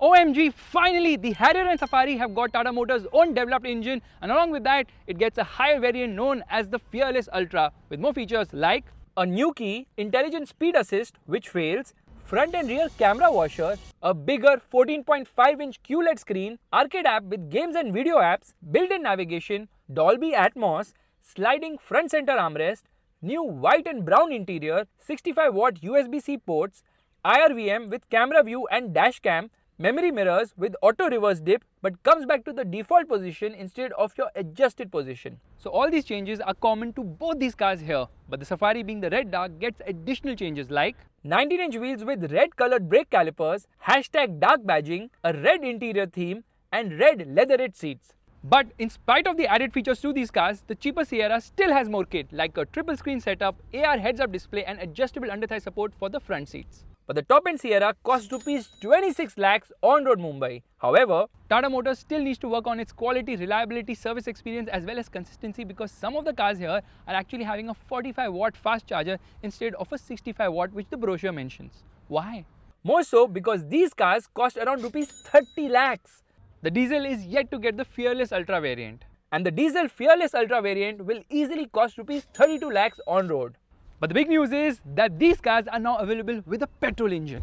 OMG, finally the Harrier and Safari have got Tata Motors' own developed engine, and along with that it gets a higher variant known as the Fearless Ultra with more features like a new key, intelligent speed assist which fails, front and rear camera washer, a bigger 14.5-inch QLED screen, arcade app with games and video apps, built-in navigation, Dolby Atmos, sliding front center armrest, new white and brown interior, 65-watt USB-C ports, IRVM with camera view and dash cam, memory mirrors with auto reverse dip but comes back to the default position instead of your adjusted position. So all these changes are common to both these cars here, but the Safari being the red dark gets additional changes like 19-inch wheels with red colored brake calipers, #dark badging, a red interior theme and red leatherette seats. But in spite of the added features to these cars, the cheaper Sierra still has more kit like a triple screen setup, AR heads-up display and adjustable under-thigh support for the front seats. But the top-end Sierra costs Rs 26 lakhs on-road Mumbai. However, Tata Motors still needs to work on its quality, reliability, service experience as well as consistency, because some of the cars here are actually having a 45-watt fast charger instead of a 65-watt which the brochure mentions. Why? More so because these cars cost around Rs 30 lakhs. The diesel is yet to get the Fearless Ultra variant. And the diesel Fearless Ultra variant will easily cost Rs 32 lakhs on-road. But the big news is that these cars are now available with a petrol engine.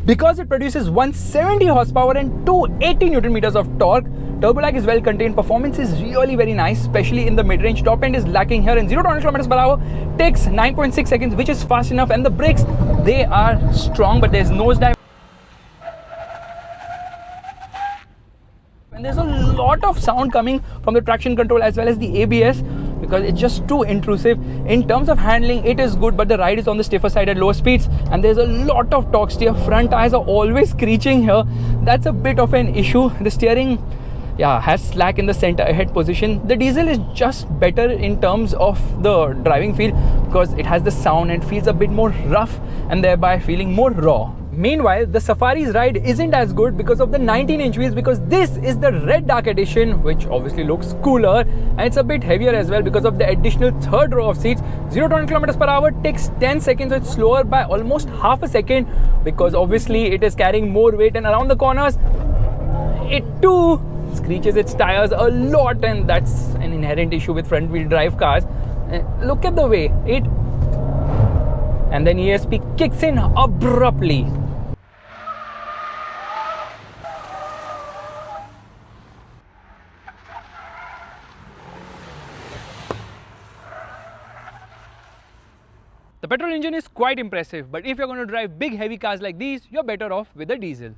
Because it produces 170 horsepower and 280 Newton meters of torque, turbo lag is well contained, performance is really very nice, especially in the mid-range. Top end is lacking here, and 0 to 100 km per hour takes 9.6 seconds, which is fast enough, and the brakes, they are strong, but there's nosedive. And there's a lot of sound coming from the traction control as well as the ABS, because it's just too intrusive. In terms of handling, it is good, but the ride is on the stiffer side at lower speeds, and there's a lot of torque steer. Front tires are always screeching here. That's a bit of an issue. The steering, has slack in the center ahead position. The diesel is just better in terms of the driving feel because it has the sound and feels a bit more rough and thereby feeling more raw. Meanwhile, the Safari's ride isn't as good because of the 19-inch wheels, because this is the red dark edition, which obviously looks cooler, and it's a bit heavier as well because of the additional third row of seats. 0 to 100 km per hour takes 10 seconds, so it's slower by almost half a second because obviously it is carrying more weight, and around the corners it too screeches its tires a lot, and that's an inherent issue with front wheel drive cars. Look at the way it, and then ESP kicks in abruptly. The petrol engine is quite impressive, but if you're going to drive big heavy cars like these, you're better off with a diesel.